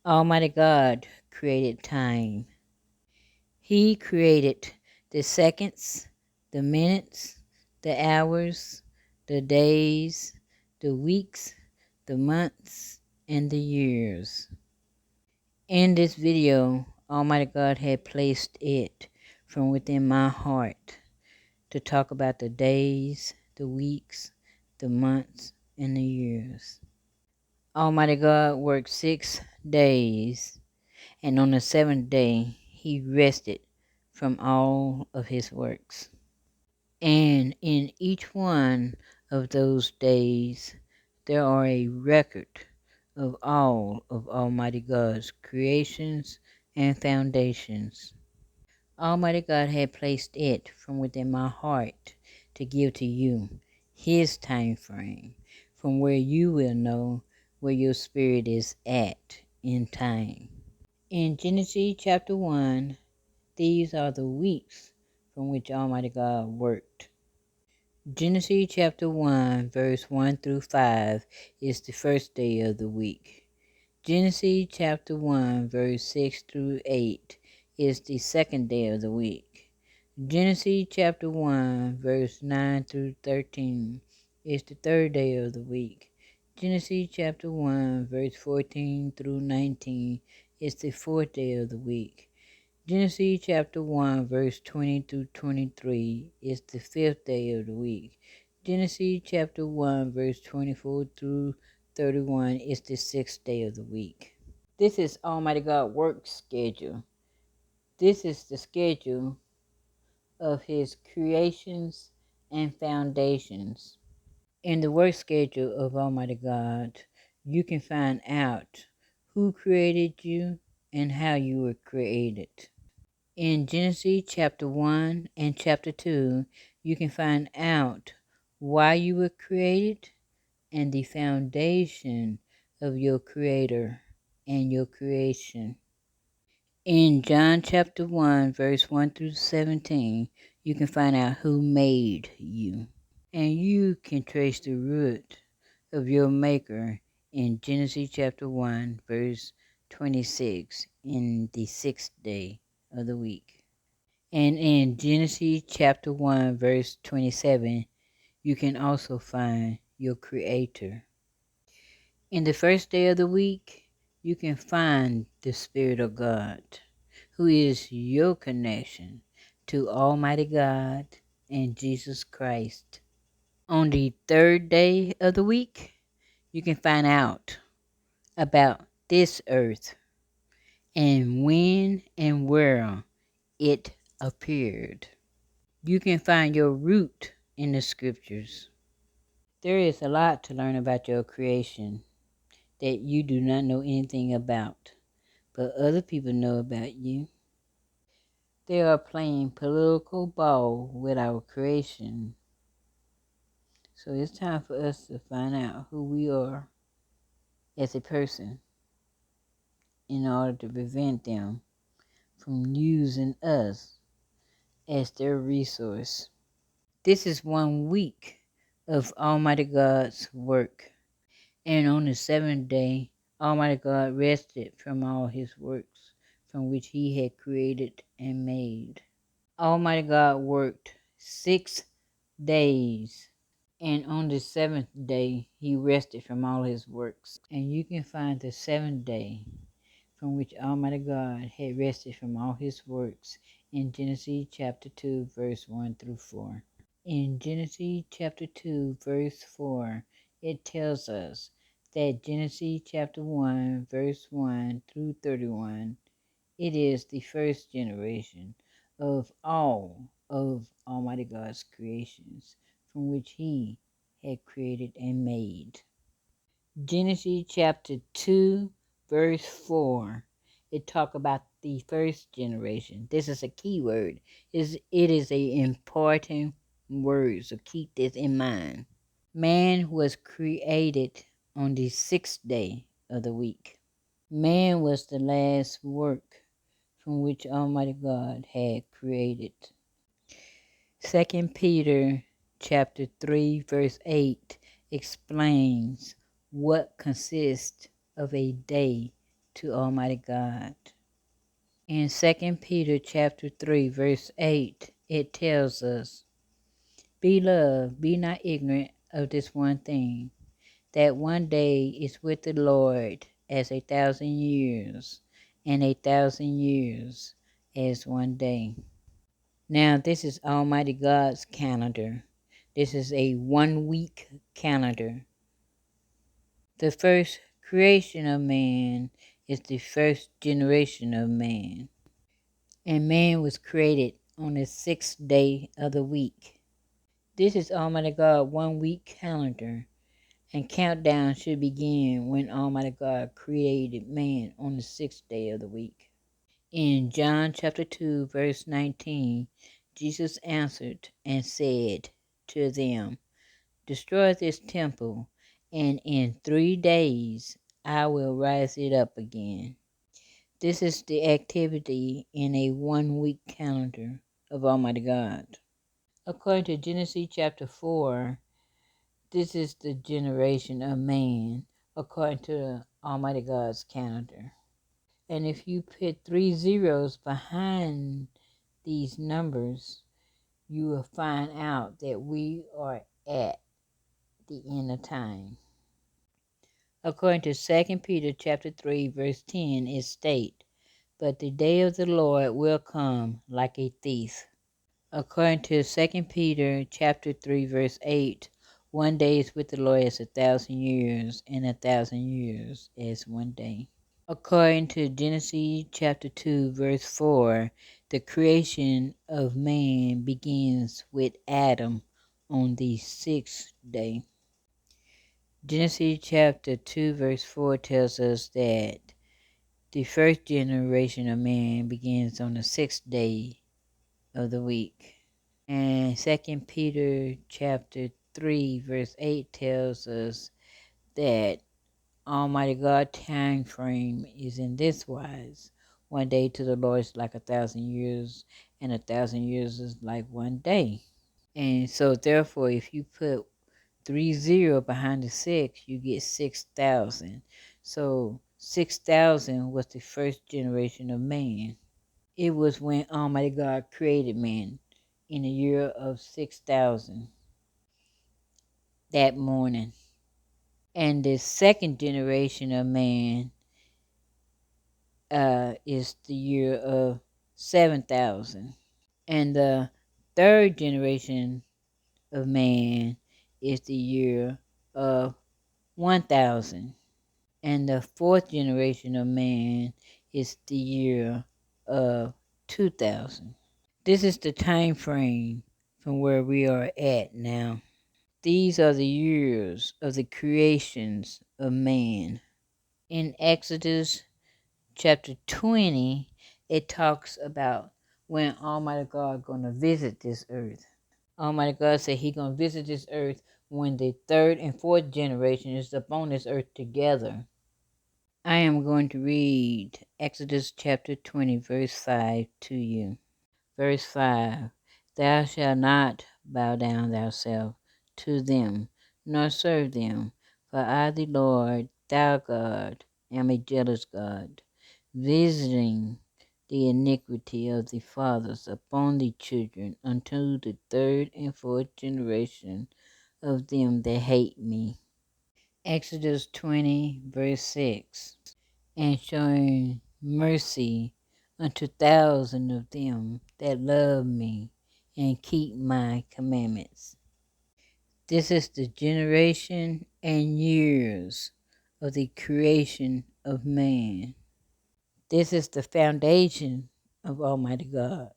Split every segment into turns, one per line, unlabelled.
Almighty God created time. He created the seconds, the minutes, the hours, the days, the weeks, the months, and the years. In this video, Almighty God had placed it from within my heart to talk about the days, the weeks, the months, and the years. Almighty God worked 6 days, and on the seventh day he rested from all of his works. And in each one of those days there are a record of all of Almighty God's creations and foundations. Almighty God had placed it from within my heart to give to you His time frame, from where you will know where your spirit is at in time. In Genesis chapter 1, these are the weeks from which Almighty God worked. Genesis chapter 1, verse 1 through 5 is the first day of the week. Genesis chapter 1, verse 6 through 8 is the second day of the week. Genesis chapter 1, verse 9 through 13 is the third day of the week. Genesis chapter 1, verse 14 through 19 is the fourth day of the week. Genesis chapter 1, verse 20 through 23 is the fifth day of the week. Genesis chapter 1, verse 24 through 31 is the sixth day of the week. This is Almighty God work schedule. This is the schedule of His creations and foundations. In the work schedule of Almighty God, you can find out who created you and how you were created. In Genesis chapter 1 and chapter 2, you can find out why you were created and the foundation of your Creator and your creation. In John chapter 1, verse 1 through 17, you can find out who made you. And you can trace the root of your Maker in Genesis chapter 1, verse 26, in the sixth day of the week. And in Genesis chapter 1, verse 27, you can also find your Creator. In the first day of the week, you can find the Spirit of God, who is your connection to Almighty God and Jesus Christ. On the third day of the week, you can find out about this earth and when and where it appeared. You can find your root in the scriptures. There is a lot to learn about your creation that you do not know anything about, but other people know about you. They are playing political ball with our creation. So it's time for us to find out who we are as a person in order to prevent them from using us as their resource. This is 1 week of Almighty God's work. And on the seventh day, Almighty God rested from all His works, from which He had created and made. Almighty God worked 6 days, and on the seventh day, He rested from all His works. And you can find the seventh day from which Almighty God had rested from all His works in Genesis chapter 2, verse 1 through 4. In Genesis chapter 2, verse 4, it tells us that Genesis chapter 1, verse 1 through 31, it is the first generation of all of Almighty God's creations from which He had created and made. Genesis chapter 2, verse 4, it talks about the first generation. This is a key word. It is an important word, so keep this in mind. Man was created on the sixth day of the week. Man was the last work from which Almighty God had created. 2 Peter chapter 3, verse 8 explains what consists of a day to Almighty God. In 2 Peter chapter 3, verse 8, it tells us, Beloved, be not ignorant of this one thing, that one day is with the Lord as 1,000 years, and 1,000 years as one day. Now, this is Almighty God's calendar. This is a 1-week calendar. The first creation of man is the first generation of man. And man was created on the 6th day of the week. This is Almighty God 1-week calendar. And countdown should begin when Almighty God created man on the 6th day of the week. In John chapter 2, verse 19, Jesus answered and said to them, Destroy this temple, and in 3 days I will rise it up again. This is the activity in a 1-week calendar of Almighty God. According to Genesis chapter 4, this is the generation of man, according to Almighty God's calendar. And if you put 3 zeros behind these numbers, you will find out that we are at the end of time. According to 2 Peter chapter 3, verse 10, it states, But the day of the Lord will come like a thief. According to 2 Peter chapter 3, verse 8, 1 day is with the Lord as 1,000 years, and 1,000 years as one day. According to Genesis chapter 2, verse 4, the creation of man begins with Adam on the 6th day. Genesis chapter 2, verse 4 tells us that the first generation of man begins on the 6th day of the week. And 2 Peter chapter 3, verse 8 tells us that Almighty God time frame is in this wise. 1 day to the Lord is like 1,000 years, and 1,000 years is like 1 day. And so therefore, if you put 30 behind the 6, you get 6,000. So 6,000 was the first generation of man. It was when Almighty God created man in the year of 6,000 that morning. And the second generation of man is the year of 7,000. And the third generation of man is the year of 1,000. And the fourth generation of man is the year of 2,000. This is the time frame from where we are at now. These are the years of the creations of man. In Exodus chapter 20, it talks about when Almighty God going to visit this earth. Almighty God said He going to visit this earth when the third and fourth generation is upon this earth together. I am going to read Exodus chapter 20, verse 5 to you. Verse 5, Thou shalt not bow down thyself to them, nor serve them, for I, the Lord, thou God, am a jealous God, visiting the iniquity of the fathers upon the children unto the third and fourth generation of them that hate me. Exodus 20, verse 6, And showing mercy unto thousands of them that love me and keep my commandments. This is the generation and years of the creation of man. This is the foundation of Almighty God.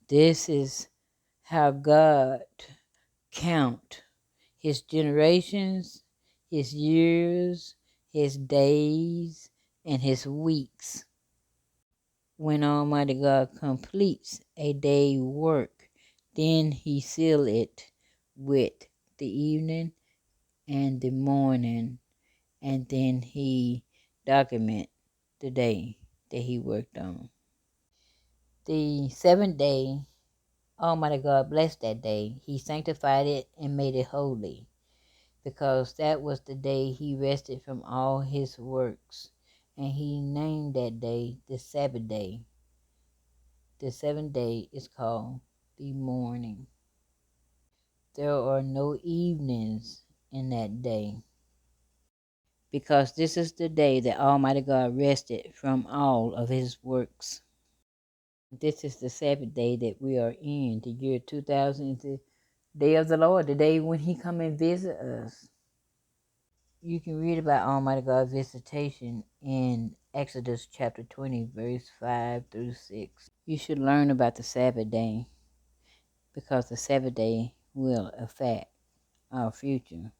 This is how God count His generations, His years, His days, and His weeks. When Almighty God completes a day's work, then He seal it with the evening and the morning, and then He document the day that He worked on. The 7th day, Almighty God blessed that day. He sanctified it and made it holy, because that was the day He rested from all His works, and he named that day the Sabbath day. The seventh day is called the morning. There are no evenings in that day, because this is the day that Almighty God rested from all of his works. This is the Sabbath day that we are in, the year 2000, the day of the Lord, the day when he come and visit us. You can read about Almighty God's visitation in Exodus chapter 20, verse 5 through 6. You should learn about the Sabbath day, because the Sabbath day will affect our future.